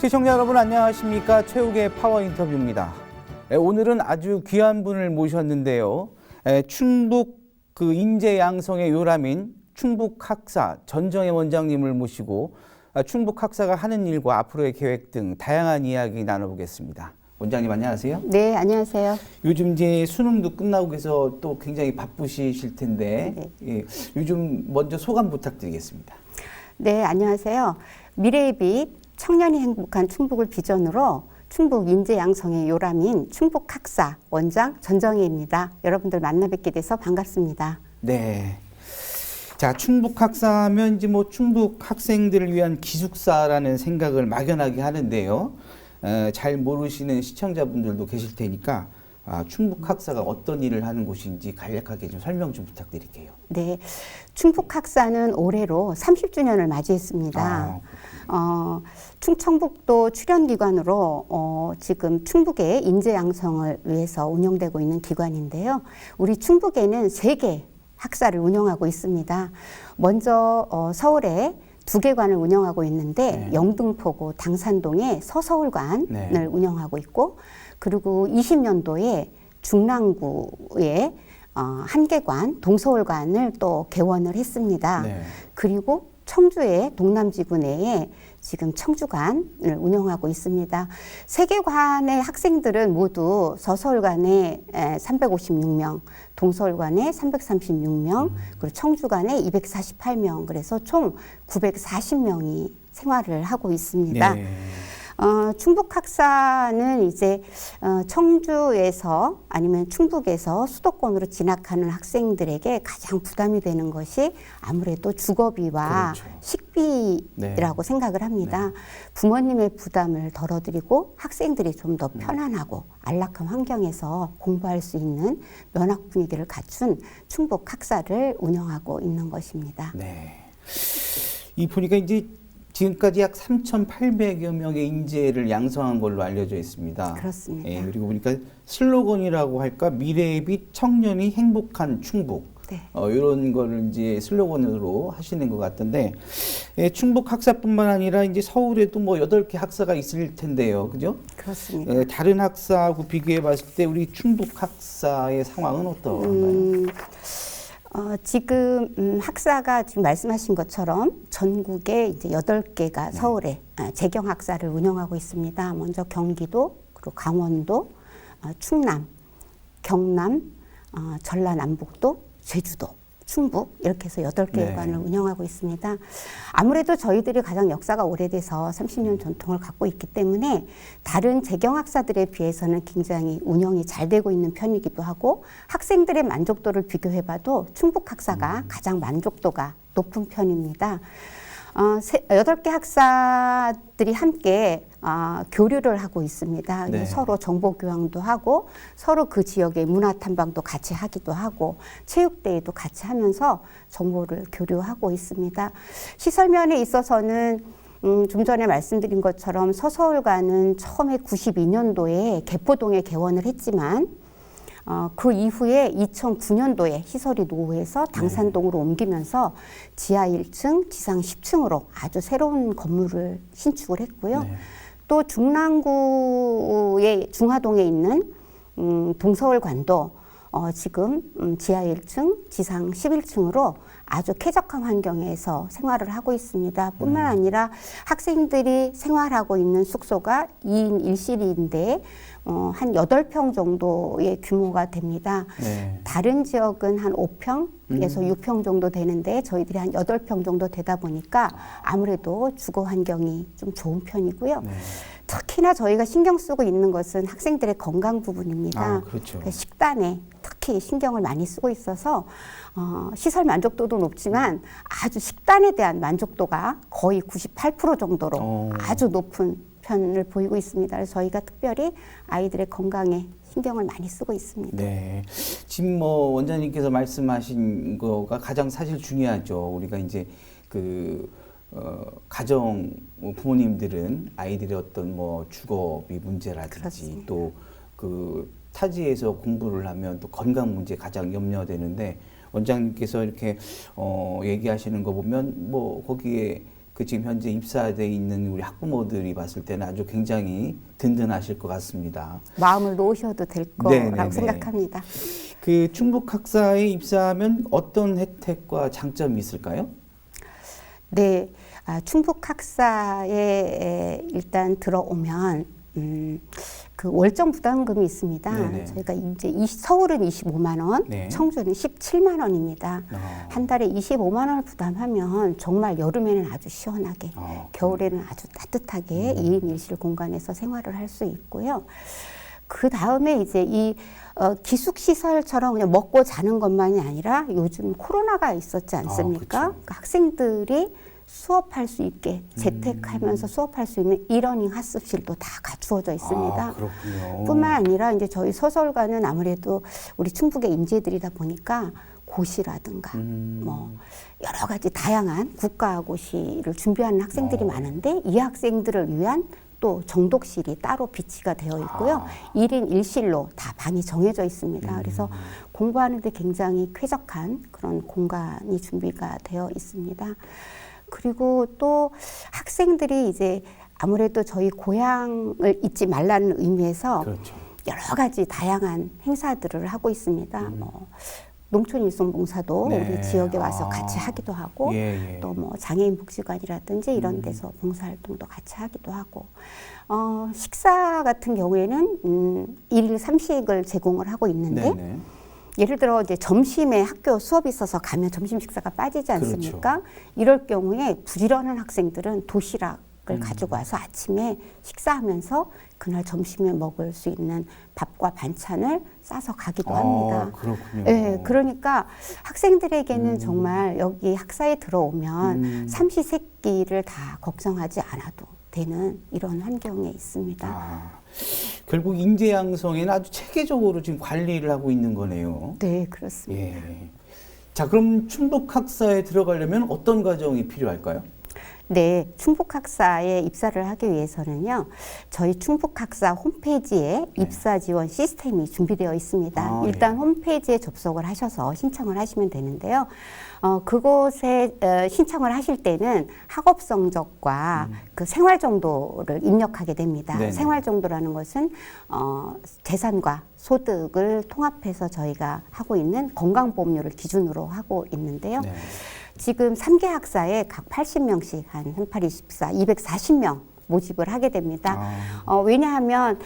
시청자 여러분 안녕하십니까. 최욱의 파워 인터뷰입니다. 오늘은 아주 귀한 분을 모셨는데요. 충북 인재 양성의 요람인 충북학사 전정혜 원장님을 모시고 충북학사가 하는 일과 앞으로의 계획 등 다양한 이야기 나눠보겠습니다. 원장님 안녕하세요. 네, 안녕하세요. 요즘 이제 수능도 끝나고 해서 또 굉장히 바쁘실 텐데 예, 요즘 먼저 소감 부탁드리겠습니다. 네, 안녕하세요. 미래의 빛, 청년이 행복한 충북을 비전으로 충북 인재 양성의 요람인 충북학사 원장 전정혜입니다. 여러분들 만나 뵙게 돼서 반갑습니다. 네. 자, 충북학사하면 이제 뭐 충북 학생들을 위한 기숙사라는 생각을 막연하게 하는데요. 잘 모르시는 시청자분들도 계실 테니까 충북학사가 어떤 일을 하는 곳인지 간략하게 좀 설명 좀 부탁드릴게요. 네, 충북학사는 올해로 30주년을 맞이했습니다. 충청북도 출연기관으로 지금 충북의 인재 양성을 위해서 운영되고 있는 기관인데요. 우리 충북에는 3개 학사를 운영하고 있습니다. 먼저 서울에 2개관을 운영하고 있는데 네. 영등포구 당산동에 서서울관을 네. 운영하고 있고, 그리고 20년도에 중랑구에 1개관 동서울관을 또 개원을 했습니다. 네. 그리고 청주의 동남지구 내에 지금 청주관을 운영하고 있습니다. 3개관의 학생들은 모두 서서울관에 356명, 동서울관에 336명, 그리고 청주관에 248명, 그래서 총 940명이 생활을 하고 있습니다. 네. 충북학사는 이제 청주에서 아니면 충북에서 수도권으로 진학하는 학생들에게 가장 부담이 되는 것이 아무래도 주거비와 그렇죠. 식비라고 생각을 합니다. 네. 부모님의 부담을 덜어드리고 학생들이 좀 더 편안하고 안락한 환경에서 공부할 수 있는 면학 분위기를 갖춘 충북학사를 운영하고 있는 것입니다. 네. 이 보니까 이제 지금까지 약 3,800여 명의 인재를 양성한 걸로 알려져 있습니다. 그렇습니다. 예, 그리고 보니까 슬로건이라고 할까? 미래의 빛 청년이 행복한 충북. 네. 이런 거를 이제 슬로건으로 하시는 것 같은데, 충북 학사뿐만 아니라 이제 서울에도 뭐 8개 학사가 있을 텐데요. 그죠? 그렇습니다. 다른 학사하고 비교해 봤을 때 우리 충북 학사의 상황은 어떤가요? 지금 학사가 지금 말씀하신 것처럼 전국에 이제 8개가 서울에 재경학사를 운영하고 있습니다. 먼저 경기도, 그리고 강원도, 충남, 경남, 전라남북도, 제주도, 충북 이렇게 해서 8개관을 네. 운영하고 있습니다. 아무래도 저희들이 가장 역사가 오래돼서 30년 전통을 갖고 있기 때문에 다른 재경학사들에 비해서는 굉장히 운영이 잘 되고 있는 편이기도 하고, 학생들의 만족도를 비교해봐도 충북학사가 가장 만족도가 높은 편입니다. 8개 학사들이 함께 교류를 하고 있습니다. 네. 서로 정보 교환도 하고, 서로 그 지역의 문화 탐방도 같이 하기도 하고, 체육대회도 같이 하면서 정보를 교류하고 있습니다. 시설면에 있어서는 좀 전에 말씀드린 것처럼 서서울관은 처음에 92년도에 개포동에 개원을 했지만 그 이후에 2009년도에 시설이 노후해서 당산동으로 옮기면서 지하 1층, 지상 10층으로 아주 새로운 건물을 신축을 했고요. 네. 또 중랑구의 중화동에 있는 동서울관도 지금 지하 1층, 지상 11층으로 아주 쾌적한 환경에서 생활을 하고 있습니다. 뿐만 아니라 학생들이 생활하고 있는 숙소가 2인 1실인데 한 8평 정도의 규모가 됩니다. 네. 다른 지역은 한 5평에서 6평 정도 되는데 저희들이 한 8평 정도 되다 보니까 아무래도 주거 환경이 좀 좋은 편이고요. 네. 특히나 저희가 신경 쓰고 있는 것은 학생들의 건강 부분입니다. 그렇죠. 식단에 특히 신경을 많이 쓰고 있어서 시설 만족도도 높지만 아주 식단에 대한 만족도가 거의 98% 정도로 아주 높은 편을 보이고 있습니다. 그래서 저희가 특별히 아이들의 건강에 신경을 많이 쓰고 있습니다. 네. 지금 뭐 원장님께서 말씀하신 거가 가장 사실 중요하죠. 우리가 이제 가정 부모님들은 아이들의 어떤 뭐 주거비 문제라든지 그렇습니다. 또 타지에서 공부를 하면 또 건강 문제 가장 염려되는데 원장님께서 이렇게 얘기하시는 거 보면 뭐 거기에 그 지금 현재 입사돼 있는 우리 학부모들이 봤을 때는 아주 굉장히 든든하실 것 같습니다. 마음을 놓으셔도 될 거라고 생각합니다. 그 충북학사에 입사하면 어떤 혜택과 장점이 있을까요? 네, 충북학사에 일단 들어오면 그 월정 부담금이 있습니다. 네네. 저희가 이제 서울은 25만 원, 네. 청주는 17만 원입니다. 한 달에 25만 원을 부담하면 정말 여름에는 아주 시원하게, 겨울에는 아주 따뜻하게 2인 1실 공간에서 생활을 할 수 있고요. 그 다음에 이제 이 기숙시설처럼 그냥 먹고 자는 것만이 아니라 요즘 코로나가 있었지 않습니까? 그러니까 학생들이 수업할 수 있게 재택하면서 수업할 수 있는 이러닝 학습실도 다 갖추어져 있습니다. 그렇군요. 뿐만 아니라 이제 저희 소설가는 아무래도 우리 충북의 인재들이다 보니까 고시라든가 뭐 여러 가지 다양한 국가고시를 준비하는 학생들이 많은데 이 학생들을 위한 또 정독실이 따로 비치가 되어 있고요. 1인 1실로 다 방이 정해져 있습니다. 그래서 공부하는 데 굉장히 쾌적한 그런 공간이 준비가 되어 있습니다. 그리고 또 학생들이 이제 아무래도 저희 고향을 잊지 말라는 의미에서 그렇죠. 여러 가지 다양한 행사들을 하고 있습니다. 뭐 농촌일손봉사도 네. 우리 지역에 와서 같이 하기도 하고 또 뭐 장애인 복지관이라든지 이런 데서 봉사활동도 같이 하기도 하고 식사 같은 경우에는 일일 3식을 제공을 하고 있는데 네네. 예를 들어 이제 점심에 학교 수업이 있어서 가면 점심 식사가 빠지지 않습니까? 이럴 경우에 부지런한 학생들은 도시락을 가지고 와서 아침에 식사하면서 그날 점심에 먹을 수 있는 밥과 반찬을 싸서 가기도 합니다. 그렇군요. 네, 그러니까 학생들에게는 정말 여기 학사에 들어오면 삼시세끼를 다 걱정하지 않아도 되는 이런 환경에 있습니다. 결국 인재 양성에는 아주 체계적으로 지금 관리를 하고 있는 거네요. 네, 그렇습니다. 예. 자, 그럼 충북학사에 들어가려면 어떤 과정이 필요할까요? 네, 충북학사에 입사를 하기 위해서는요, 저희 충북학사 홈페이지에 입사 지원 시스템이 준비되어 있습니다. 일단 홈페이지에 접속을 하셔서 신청을 하시면 되는데요. 그곳에 신청을 하실 때는 학업 성적과 그 생활 정도를 입력하게 됩니다. 네네. 생활 정도라는 것은 재산과 소득을 통합해서 저희가 하고 있는 건강보험료를 기준으로 하고 있는데요. 네. 지금 3개 학사에 각 80명씩 한 38, 24, 240명 모집을 하게 됩니다. 왜냐하면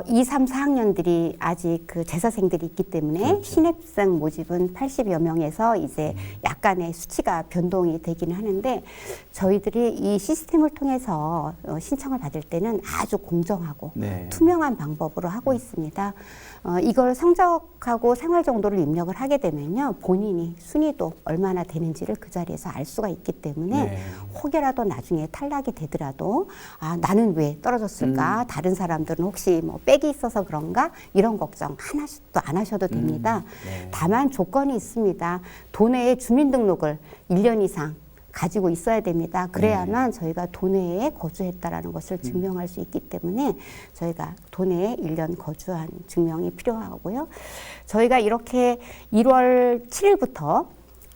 2, 3, 4학년들이 아직 그 재사생들이 있기 때문에 그렇죠. 신입생 모집은 80여 명에서 이제 약간의 수치가 변동이 되기는 하는데 저희들이 이 시스템을 통해서 신청을 받을 때는 아주 공정하고 투명한 방법으로 하고 있습니다. 이걸 성적하고 생활 정도를 입력을 하게 되면요. 본인이 순위도 얼마나 되는지를 그 자리에서 알 수가 있기 때문에 혹여라도 나중에 탈락이 되더라도 나는 왜 떨어졌을까? 다른 사람들은 혹시 뭐 백이 있어서 그런가? 이런 걱정 하나도 안 하셔도 됩니다. 다만 조건이 있습니다. 도내에 주민등록을 1년 이상 가지고 있어야 됩니다. 그래야만 저희가 도내에 거주했다라는 것을 증명할 수 있기 때문에 저희가 도내에 1년 거주한 증명이 필요하고요. 저희가 이렇게 1월 7일부터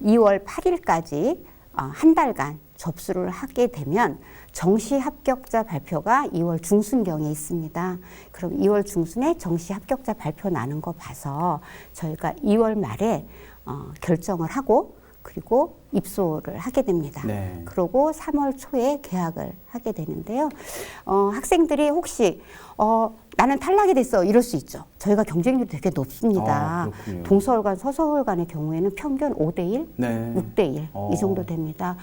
2월 8일까지 한 달간 접수를 하게 되면 정시 합격자 발표가 2월 중순경에 있습니다. 그럼 2월 중순에 정시 합격자 발표 나는 거 봐서 저희가 2월 말에 결정을 하고 그리고 입소를 하게 됩니다. 그리고 3월 초에 개학을 하게 되는데요. 학생들이 혹시 나는 탈락이 됐어 이럴 수 있죠. 저희가 경쟁률이 되게 높습니다. 동서울간, 서서울간의 경우에는 평균 5대1, 6대1 이 정도 됩니다.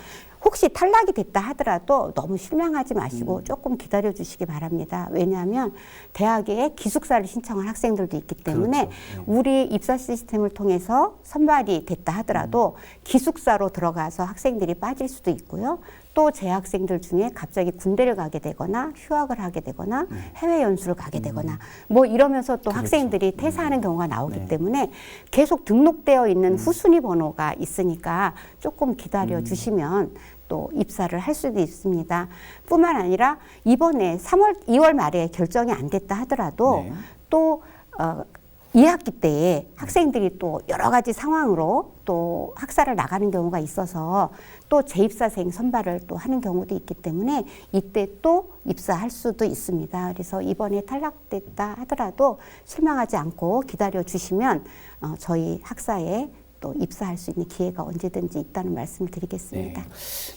혹시 탈락이 됐다 하더라도 너무 실망하지 마시고 조금 기다려 주시기 바랍니다. 왜냐하면 대학에 기숙사를 신청한 학생들도 있기 때문에 우리 입사 시스템을 통해서 선발이 됐다 하더라도 기숙사로 들어가서 학생들이 빠질 수도 있고요. 또 재학생들 중에 갑자기 군대를 가게 되거나 휴학을 하게 되거나 해외 연수를 가게 되거나 뭐 이러면서 또 학생들이 퇴사하는 경우가 나오기 때문에 계속 등록되어 있는 후순위 번호가 있으니까 조금 기다려 주시면 또 입사를 할 수도 있습니다. 뿐만 아니라 이번에 2월 말에 결정이 안 됐다 하더라도 또 2학기 때에 학생들이 또 여러 가지 상황으로 또 학사를 나가는 경우가 있어서 또 재입사생 선발을 또 하는 경우도 있기 때문에 이때 또 입사할 수도 있습니다. 그래서 이번에 탈락됐다 하더라도 실망하지 않고 기다려 주시면 저희 학사에 또 입사할 수 있는 기회가 언제든지 있다는 말씀을 드리겠습니다. 네.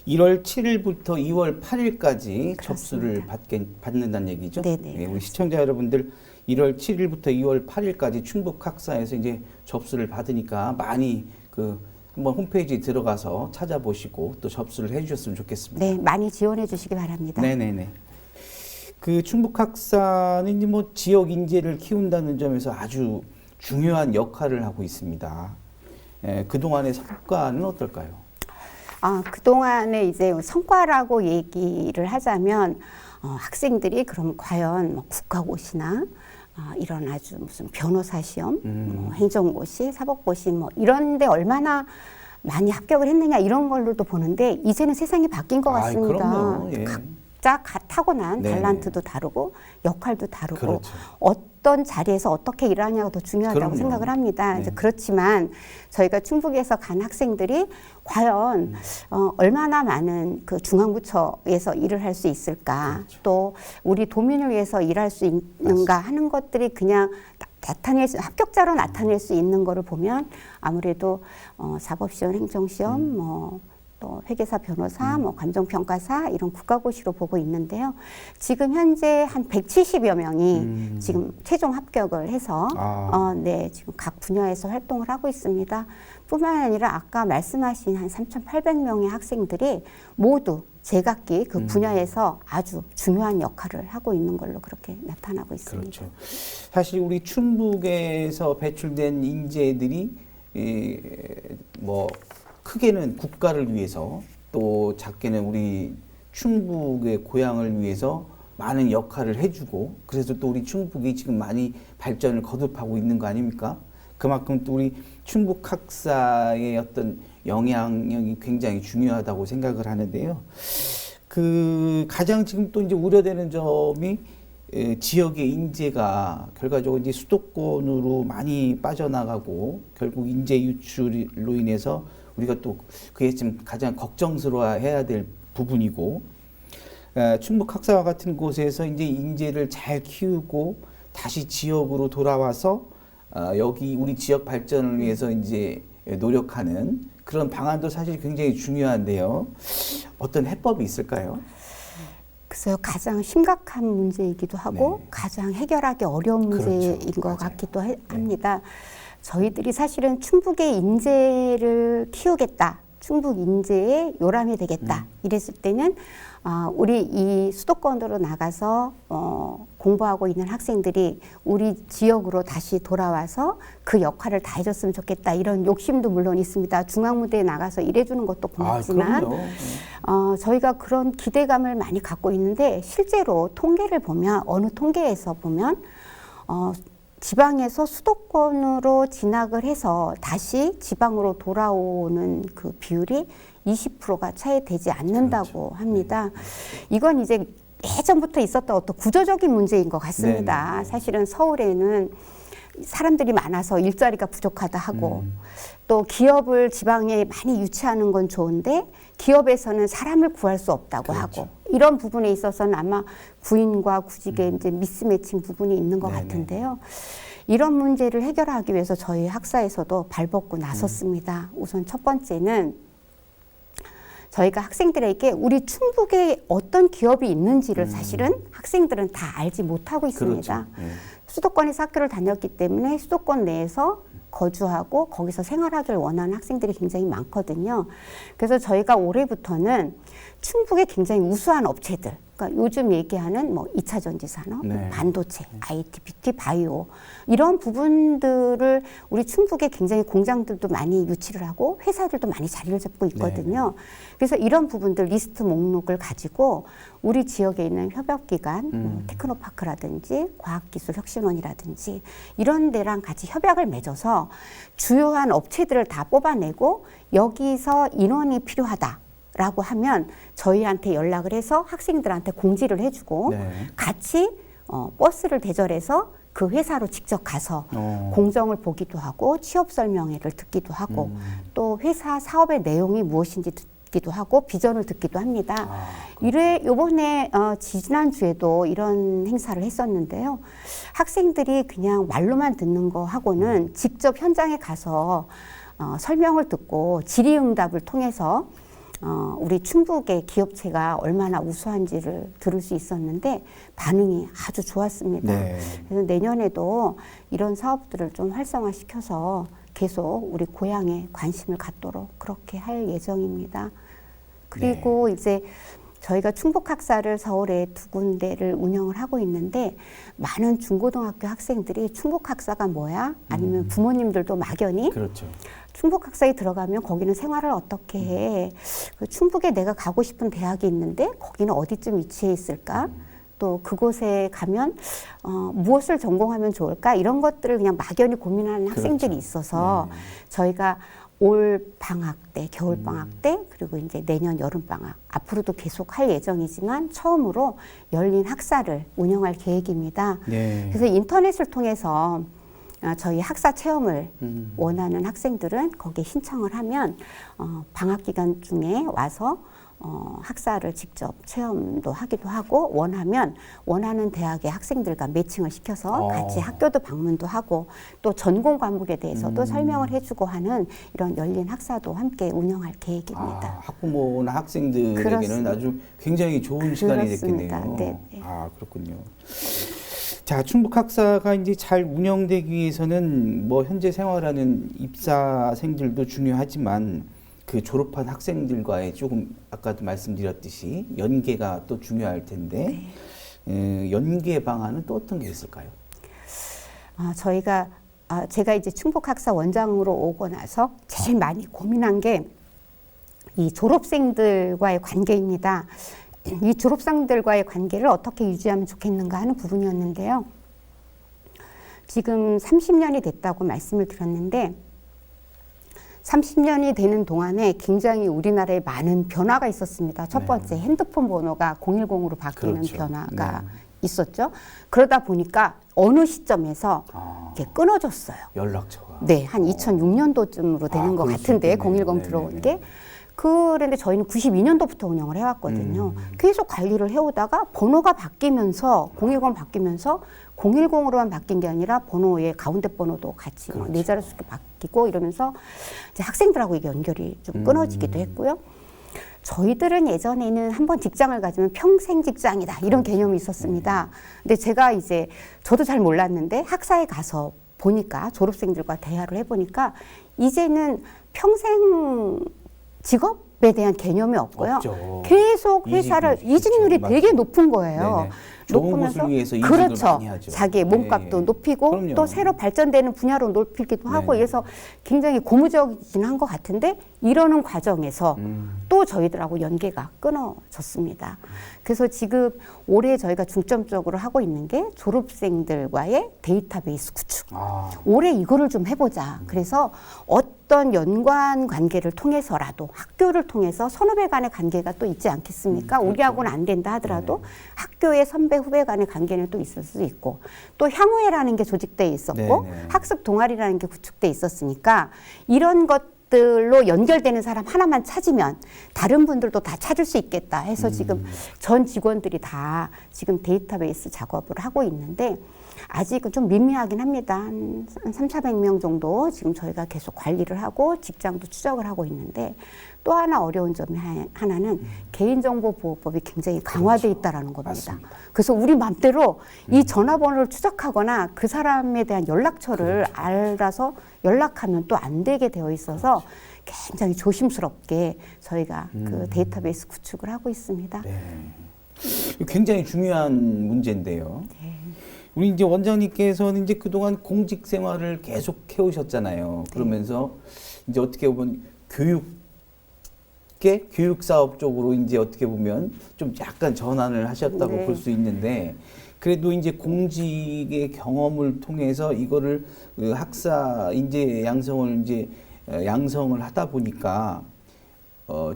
1월 7일부터 2월 8일까지 그렇습니다. 접수를 받는다는 얘기죠? 네네, 네, 우리 시청자 여러분들 1월 7일부터 2월 8일까지 충북학사에서 이제 접수를 받으니까 많이 한번 홈페이지에 들어가서 찾아보시고 또 접수를 해주셨으면 좋겠습니다. 네, 많이 지원해 주시기 바랍니다. 네네네. 그 충북학사는 이제 뭐 지역 인재를 키운다는 점에서 아주 중요한 역할을 하고 있습니다. 그동안의 성과는 어떨까요? 그동안에 이제 성과라고 얘기를 하자면 학생들이 그럼 과연 뭐 국가고시나 이런 아주 무슨 변호사 시험, 행정고시, 사법고시 뭐 이런 데 얼마나 많이 합격을 했느냐 이런 걸로도 보는데 이제는 세상이 바뀐 것 같습니다. 그럼요. 예. 각자 타고난 네네. 달란트도 다르고 역할도 다르고 그렇죠. 어떤 자리에서 어떻게 일하냐가 더 중요하다고 그럼요. 생각을 합니다. 네. 이제 그렇지만 저희가 충북에서 간 학생들이 과연 얼마나 많은 그 중앙부처에서 일을 할 수 있을까, 그렇죠. 또 우리 도민을 위해서 일할 수 있는가 맞습니다. 하는 하는 것들이 그냥 합격자로 나타낼 수 있는 거를 보면 아무래도 사법시험, 행정시험, 또 회계사, 변호사, 감정평가사 이런 국가고시로 보고 있는데요. 지금 현재 한 170여 명이 지금 최종 합격을 해서 네, 지금 각 분야에서 활동을 하고 있습니다. 뿐만 아니라 아까 말씀하신 한 3,800명의 학생들이 모두 제각기 그 분야에서 아주 중요한 역할을 하고 있는 걸로 그렇게 나타나고 있습니다. 그렇죠. 사실 우리 충북에서 배출된 인재들이 뭐 크게는 국가를 위해서 또 작게는 우리 충북의 고향을 위해서 많은 역할을 해주고 그래서 또 우리 충북이 지금 많이 발전을 거듭하고 있는 거 아닙니까? 그만큼 또 우리 충북 학사의 어떤 영향력이 굉장히 중요하다고 생각을 하는데요. 가장 지금 또 이제 우려되는 점이 지역의 인재가 결과적으로 이제 수도권으로 많이 빠져나가고 결국 인재 유출로 인해서 우리가 또 그게 지금 가장 걱정스러워해야 될 부분이고 충북 학사와 같은 곳에서 이제 인재를 잘 키우고 다시 지역으로 돌아와서 여기 우리 지역 발전을 위해서 이제 노력하는 그런 방안도 사실 굉장히 중요한데요. 어떤 해법이 있을까요? 글쎄요, 가장 심각한 문제이기도 하고 네. 가장 해결하기 어려운 문제인 그렇죠. 것 맞아요. 같기도 합니다. 저희들이 사실은 충북의 인재를 키우겠다, 충북 인재의 요람이 되겠다 이랬을 때는 우리 이 수도권으로 나가서 공부하고 있는 학생들이 우리 지역으로 다시 돌아와서 그 역할을 다 해줬으면 좋겠다 이런 욕심도 물론 있습니다. 중앙무대에 나가서 일해주는 것도 고맙지만 저희가 그런 기대감을 많이 갖고 있는데 실제로 통계를 보면 어느 통계에서 보면 지방에서 수도권으로 진학을 해서 다시 지방으로 돌아오는 그 비율이 20%가 차이 되지 않는다고 그렇죠. 합니다. 이건 이제 예전부터 있었던 어떤 구조적인 문제인 것 같습니다. 네네. 사실은 서울에는 사람들이 많아서 일자리가 부족하다 하고 또 기업을 지방에 많이 유치하는 건 좋은데 기업에서는 사람을 구할 수 없다고 그렇죠. 하고 이런 부분에 있어서는 아마 구인과 구직의 이제 미스매칭 부분이 있는 것 네네. 같은데요. 이런 문제를 해결하기 위해서 저희 학사에서도 발벗고 나섰습니다. 우선 첫 번째는 저희가 학생들에게 우리 충북에 어떤 기업이 있는지를 사실은 학생들은 다 알지 못하고 있습니다. 그렇죠. 네. 수도권에서 학교를 다녔기 때문에 수도권 내에서 거주하고 거기서 생활하기를 원하는 학생들이 굉장히 많거든요. 그래서 저희가 올해부터는 충북의 굉장히 우수한 업체들, 그러니까 요즘 얘기하는 뭐 2차 전지 산업, 네. 반도체, IT, 뷰티, 바이오 이런 부분들을 우리 충북에 굉장히 공장들도 많이 유치를 하고 회사들도 많이 자리를 잡고 있거든요. 그래서 이런 부분들 리스트 목록을 가지고 우리 지역에 있는 협업기관, 테크노파크라든지 과학기술혁신원이라든지 이런 데랑 같이 협약을 맺어서 주요한 업체들을 다 뽑아내고 여기서 인원이 필요하다라고 하면 저희한테 연락을 해서 학생들한테 공지를 해주고 네. 같이 버스를 대절해서 그 회사로 직접 가서 공정을 보기도 하고 취업 설명회를 듣기도 하고 또 회사 사업의 내용이 무엇인지 듣기도 하고 비전을 듣기도 합니다. 요번에 지난주에도 이런 행사를 했었는데요. 학생들이 그냥 말로만 듣는 거 하고는 직접 현장에 가서 설명을 듣고 질의응답을 통해서 우리 충북의 기업체가 얼마나 우수한지를 들을 수 있었는데 반응이 아주 좋았습니다. 네. 그래서 내년에도 이런 사업들을 좀 활성화시켜서 계속 우리 고향에 관심을 갖도록 그렇게 할 예정입니다. 그리고 이제 저희가 충북학사를 서울에 2군데를 운영을 하고 있는데 많은 중고등학교 학생들이 충북학사가 뭐야? 아니면 부모님들도 막연히 그렇죠. 충북학사에 들어가면 거기는 생활을 어떻게 해? 그 충북에 내가 가고 싶은 대학이 있는데 거기는 어디쯤 위치해 있을까? 또 그곳에 가면 무엇을 전공하면 좋을까? 이런 것들을 그냥 막연히 고민하는 학생들이 있어서 저희가 올 방학 때, 겨울 방학 때, 그리고 이제 내년 여름 방학 앞으로도 계속 할 예정이지만 처음으로 열린 학사를 운영할 계획입니다. 네. 그래서 인터넷을 통해서 저희 학사 체험을 원하는 학생들은 거기에 신청을 하면 방학 기간 중에 와서 학사를 직접 체험도 하기도 하고 원하면 원하는 대학의 학생들과 매칭을 시켜서 같이 학교도 방문도 하고 또 전공 과목에 대해서도 설명을 해주고 하는 이런 열린 학사도 함께 운영할 계획입니다. 학부모나 학생들에게는 그렇습니다. 아주 굉장히 좋은 시간이 됐겠네요. 네. 그렇군요. 자, 충북학사가 이제 잘 운영되기 위해서는 뭐 현재 생활하는 입사생들도 중요하지만 그 졸업한 학생들과의 조금 아까도 말씀드렸듯이 연계가 또 중요할 텐데 연계 방안은 또 어떤 게 있을까요? 제가 이제 충북학사 원장으로 오고 나서 제일 많이 고민한 게 이 졸업생들과의 관계입니다. 이 졸업생들과의 관계를 어떻게 유지하면 좋겠는가 하는 부분이었는데요. 지금 30년이 됐다고 말씀을 드렸는데 30년이 되는 동안에 굉장히 우리나라에 많은 변화가 있었습니다. 첫 번째 핸드폰 번호가 010으로 바뀌는 변화가 있었죠. 그러다 보니까 어느 시점에서 이게 끊어졌어요. 연락처가. 네, 한 2006년도쯤으로 되는 것 같은데 010 들어온 게. 그런데 저희는 92년도부터 운영을 해왔거든요. 계속 관리를 해오다가 번호가 바뀌면서 010 바뀌면서 010으로만 바뀐 게 아니라 번호의 가운데 번호도 같이 네 자릿수로 바뀌고 이러면서 이제 학생들하고 이게 연결이 좀 끊어지기도 했고요. 저희들은 예전에는 한번 직장을 가지면 평생 직장이다 이런 개념이 있었습니다. 근데 제가 이제 저도 잘 몰랐는데 학사에 가서 보니까 졸업생들과 대화를 해보니까 이제는 평생 직업에 대한 개념이 없고요. 없죠. 계속 회사를 이직률이 그렇죠. 되게 높은 거예요. 네네. 좋은 곳을 위해서 이직을 그렇죠. 많이 하죠. 자기의 몸값도 높이고 그럼요. 또 새로 발전되는 분야로 높이기도 하고 네네. 그래서 굉장히 고무적이긴 한 것 같은데 이러는 과정에서 또 저희들하고 연계가 끊어졌습니다. 그래서 지금 올해 저희가 중점적으로 하고 있는 게 졸업생들과의 데이터베이스 구축. 올해 이거를 좀 해보자. 그래서 어떤 연관 관계를 통해서라도 학교를 통해서 선후배 간의 관계가 또 있지 않겠습니까? 우리하고는 안 된다 하더라도 학교의 선배 후배 간의 관계는 또 있을 수 있고 또 향후회라는 게 조직돼 있었고 학습 동아리라는 게 구축돼 있었으니까 이런 것들로 연결되는 사람 하나만 찾으면 다른 분들도 다 찾을 수 있겠다 해서 지금 전 직원들이 다 지금 데이터베이스 작업을 하고 있는데 아직은 좀 미미하긴 합니다. 한 3,400명 정도 지금 저희가 계속 관리를 하고 직장도 추적을 하고 있는데 또 하나 어려운 점이 하나는 개인정보보호법이 굉장히 강화되어 있다는 겁니다. 맞습니다. 그래서 우리 맘대로 이 전화번호를 추적하거나 그 사람에 대한 연락처를 알아서 연락하면 또 안 되게 되어 있어서 굉장히 조심스럽게 저희가 그 데이터베이스 구축을 하고 있습니다. 굉장히 중요한 문제인데요. 우리 이제 원장님께서는 이제 그동안 공직 생활을 계속 해오셨잖아요. 그러면서 이제 어떻게 보면 교육 사업 쪽으로 이제 어떻게 보면 좀 약간 전환을 하셨다고 볼 수 있는데 그래도 이제 공직의 경험을 통해서 이거를 그 학사 인재 양성을 이제 양성을 하다 보니까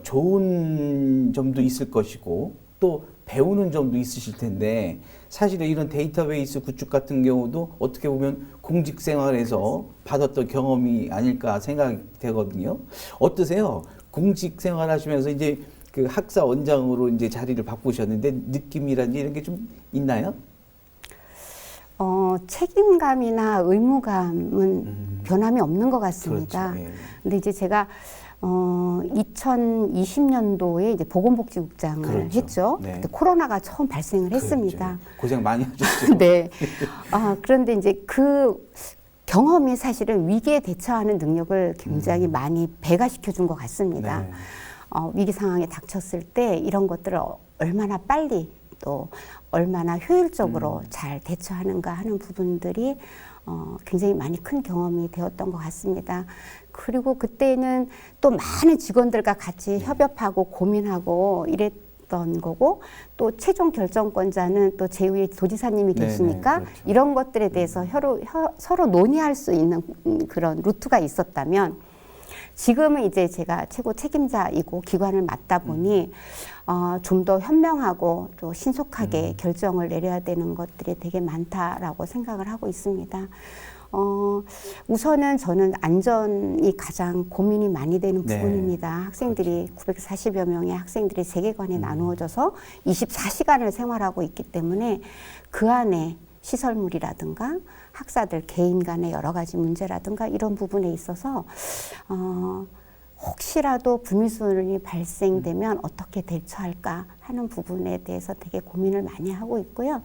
좋은 점도 있을 것이고 또 배우는 점도 있으실 텐데 사실은 이런 데이터베이스 구축 같은 경우도 어떻게 보면 공직 생활에서 받았던 경험이 아닐까 생각이 되거든요. 어떠세요? 공직 생활 하시면서 이제 그 학사 원장으로 이제 자리를 바꾸셨는데 느낌이라든지 이런 게 좀 있나요? 책임감이나 의무감은 변함이 없는 것 같습니다. 그렇죠. 예. 근데 이제 제가 2020년도에 이제 보건복지국장을 그렇죠. 했죠. 네. 그때 코로나가 처음 발생을 했습니다. 그렇죠. 고생 많이 하셨죠. 네. 그런데 이제 그 경험이 사실은 위기에 대처하는 능력을 굉장히 많이 배가시켜 준 것 같습니다. 네. 위기 상황에 닥쳤을 때 이런 것들을 얼마나 빨리 또 얼마나 효율적으로 잘 대처하는가 하는 부분들이 굉장히 많이 큰 경험이 되었던 것 같습니다. 그리고 그때는 또 많은 직원들과 같이 협업하고 고민하고 이랬던 거고 또 최종 결정권자는 또 제2의 도지사님이 네네, 계시니까 그렇죠. 이런 것들에 대해서 서로 논의할 수 있는 그런 루트가 있었다면 지금은 이제 제가 최고 책임자이고 기관을 맡다 보니 좀 더 현명하고 또 신속하게 결정을 내려야 되는 것들이 되게 많다라고 생각을 하고 있습니다. 우선은 저는 안전이 가장 고민이 많이 되는 네. 부분입니다. 학생들이 940여 명의 학생들이 세계관에 나누어져서 24시간을 생활하고 있기 때문에 그 안에 시설물이라든가 학사들 개인 간의 여러 가지 문제라든가 이런 부분에 있어서 혹시라도 불미스러움이 발생되면 어떻게 대처할까 하는 부분에 대해서 되게 고민을 많이 하고 있고요.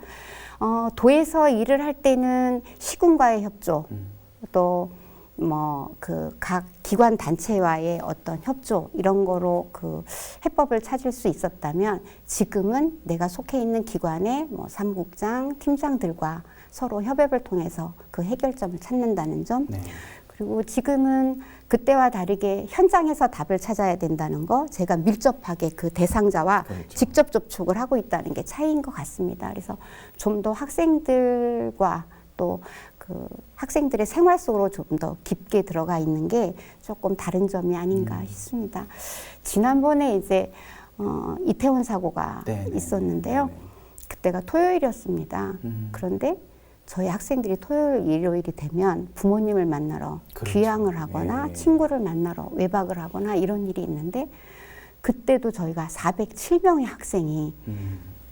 도에서 일을 할 때는 시군과의 협조, 또 뭐 그 각 기관 단체와의 어떤 협조 이런 거로 그 해법을 찾을 수 있었다면 지금은 내가 속해 있는 기관의 뭐 사무국장, 팀장들과 서로 협업을 통해서 그 해결점을 찾는다는 점. 네. 그리고 지금은 그때와 다르게 현장에서 답을 찾아야 된다는 거, 제가 밀접하게 그 대상자와 그렇죠. 직접 접촉을 하고 있다는 게 차이인 것 같습니다. 그래서 좀 더 학생들과 또 그 학생들의 생활 속으로 좀 더 깊게 들어가 있는 게 조금 다른 점이 아닌가 싶습니다. 지난번에 이제 이태원 사고가 네네. 있었는데요. 네네. 그때가 토요일이었습니다. 그런데 저희 학생들이 토요일, 일요일이 되면 부모님을 만나러 그렇죠. 귀향을 하거나 예. 친구를 만나러 외박을 하거나 이런 일이 있는데 그때도 저희가 407명의 학생이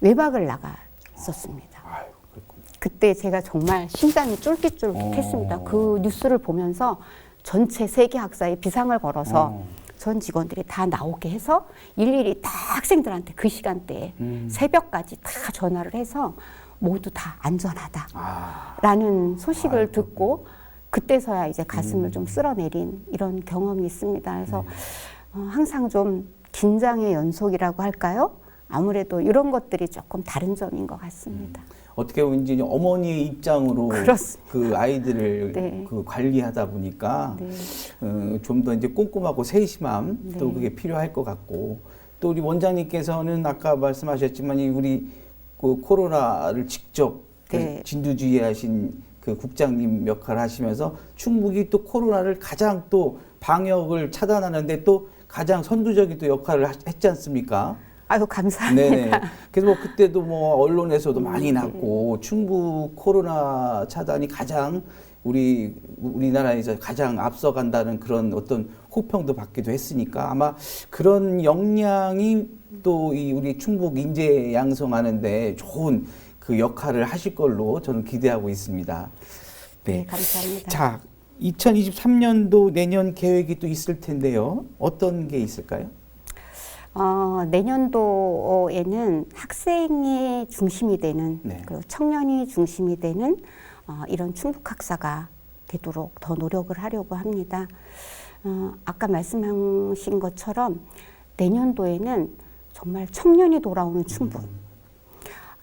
외박을 나갔었습니다. 아유, 그렇군요. 그때 제가 정말 심장이 쫄깃쫄깃했습니다. 그 뉴스를 보면서 전체 세계 학사에 비상을 걸어서 전 직원들이 다 나오게 해서 일일이 다 학생들한테 그 시간대에 새벽까지 다 전화를 해서 모두 다 안전하다라는 소식을 듣고 그때서야 이제 가슴을 좀 쓸어내린 이런 경험이 있습니다. 그래서 항상 좀 긴장의 연속이라고 할까요? 아무래도 이런 것들이 조금 다른 점인 것 같습니다. 어떻게 보면 이제 어머니의 입장으로 그렇습니다. 그 아이들을 네. 그 관리하다 보니까 네. 좀 더 이제 꼼꼼하고 세심함 네. 또 그게 필요할 것 같고 또 우리 원장님께서는 아까 말씀하셨지만 이 우리 그 코로나를 직접 네. 진두지휘하신 그 국장님 역할을 하시면서 충북이 또 코로나를 가장 또 방역을 차단하는데 또 가장 선두적인 또 역할을 했지 않습니까? 아유 감사합니다. 네네. 그래서 뭐 그때도 뭐 언론에서도 많이 났고 충북 코로나 차단이 가장 우리나라에서 가장 앞서간다는 그런 어떤 호평도 받기도 했으니까 아마 그런 역량이 또 이 우리 충북 인재 양성하는데 좋은 그 역할을 하실 걸로 저는 기대하고 있습니다. 네, 감사합니다. 자, 2023년도 내년 계획이 또 있을 텐데요. 어떤 게 있을까요? 내년도에는 학생이 중심이 되는 네. 그리고 청년이 중심이 되는 이런 충북학사가 되도록 더 노력을 하려고 합니다. 아까 말씀하신 것처럼 내년도에는 정말 청년이 돌아오는 충북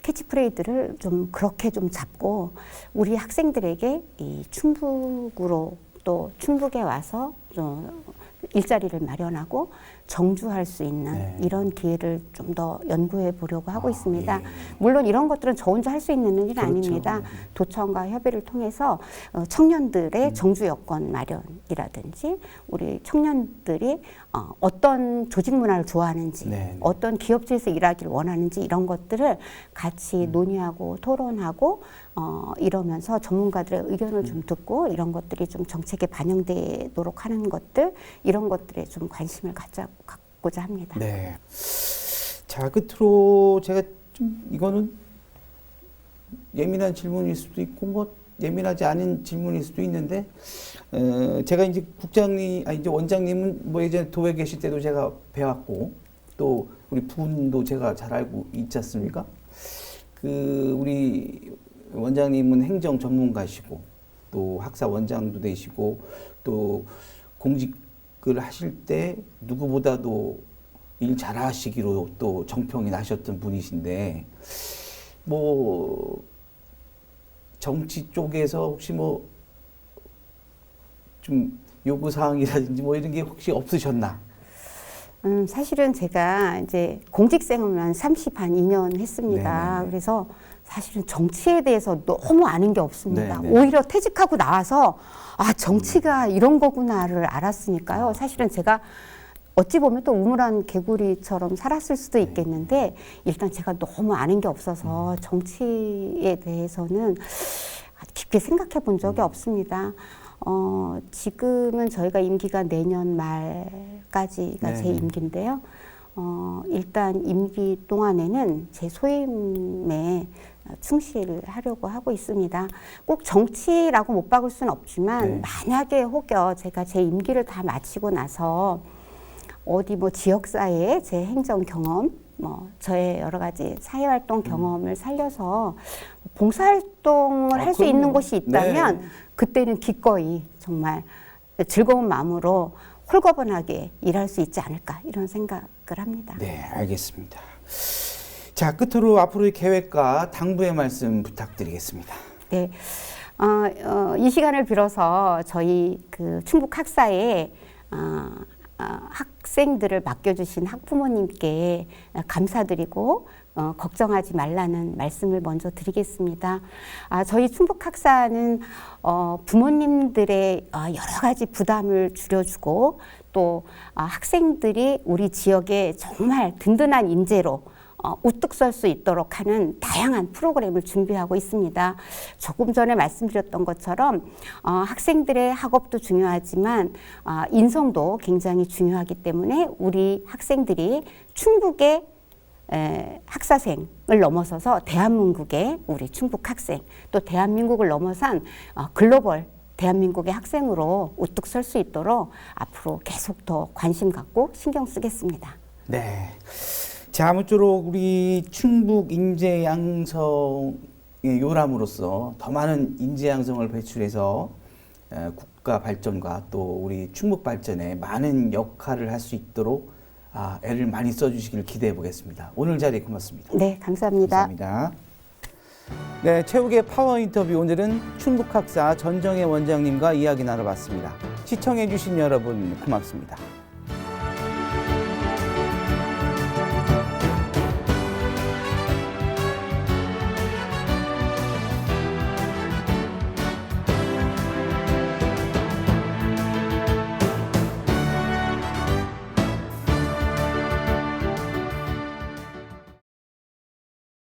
캐치프레이즈를 좀 그렇게 좀 잡고 우리 학생들에게 이 충북으로 또 충북에 와서 좀 일자리를 마련하고 정주할 수 있는 네. 이런 기회를 좀 더 연구해 보려고 하고 있습니다. 예. 물론 이런 것들은 저 혼자 할 수 있는 일은 그렇죠. 아닙니다. 도청과 협의를 통해서 청년들의 정주 여건 마련이라든지 우리 청년들이 어떤 조직 문화를 좋아하는지 네. 어떤 기업체에서 일하기를 원하는지 이런 것들을 같이 논의하고 토론하고 이러면서 전문가들의 의견을 좀 듣고 이런 것들이 좀 정책에 반영되도록 하는 것들 이런 것들에 좀 관심을 갖고자 합니다. 네. 자, 끝으로 제가 좀 이거는 예민한 질문일 수도 있고 뭐 예민하지 않은 질문일 수도 있는데 제가 이제 이제 원장님은 뭐 예전에 도에 계실 때도 제가 배웠고 또 우리 부분도 제가 잘 알고 있지 않습니까? 우리 원장님은 행정 전문가시고 또 학사 원장도 되시고 또 공직을 하실 때 누구보다도 일 잘하시기로 또 정평이 나셨던 분이신데 뭐 정치 쪽에서 혹시 뭐 좀 요구 사항이라든지 뭐 이런 게 혹시 없으셨나? 사실은 제가 이제 공직생활만 2년 했습니다. 네네네. 그래서 사실은 정치에 대해서 너무 아는 게 없습니다. 네네. 오히려 퇴직하고 나와서 정치가 이런 거구나를 알았으니까요. 사실은 제가 어찌 보면 또 우물안 개구리처럼 살았을 수도 있겠는데 일단 제가 너무 아는 게 없어서 정치에 대해서는 깊게 생각해 본 적이 없습니다. 지금은 저희가 임기가 내년 말까지가 제 네네. 임기인데요. 일단 임기 동안에는 제 소임에 충실하려고 하고 있습니다. 꼭 정치라고 못 박을 수는 없지만 네. 만약에 혹여 제가 제 임기를 다 마치고 나서 어디 뭐 지역사회에 제 행정 경험, 뭐 저의 여러 가지 사회활동 경험을 살려서 봉사활동을 할 수 그럼요. 있는 곳이 있다면 네. 그때는 기꺼이 정말 즐거운 마음으로 홀가분하게 일할 수 있지 않을까 이런 생각을 합니다. 네, 알겠습니다. 자, 끝으로 앞으로의 계획과 당부의 말씀 부탁드리겠습니다. 네, 이 시간을 빌어서 저희 충북 학사에 학생들을 맡겨주신 학부모님께 감사드리고 걱정하지 말라는 말씀을 먼저 드리겠습니다. 저희 충북학사는 부모님들의 여러 가지 부담을 줄여주고 또 학생들이 우리 지역에 정말 든든한 인재로 우뚝 설 수 있도록 하는 다양한 프로그램을 준비하고 있습니다. 조금 전에 말씀드렸던 것처럼 학생들의 학업도 중요하지만 인성도 굉장히 중요하기 때문에 우리 학생들이 충북의 학사생을 넘어서서 대한민국의 우리 충북 학생 또 대한민국을 넘어선 글로벌 대한민국의 학생으로 우뚝 설 수 있도록 앞으로 계속 더 관심 갖고 신경 쓰겠습니다. 네. 자, 아무쪼록 우리 충북 인재 양성의 요람으로서 더 많은 인재 양성을 배출해서 국가 발전과 또 우리 충북 발전에 많은 역할을 할 수 있도록 애를 많이 써주시길 기대해 보겠습니다. 오늘 자리 고맙습니다. 네, 감사합니다. 감사합니다. 네, 최욱의 파워 인터뷰 오늘은 충북학사 전정혜 원장님과 이야기 나눠봤습니다. 시청해 주신 여러분 고맙습니다.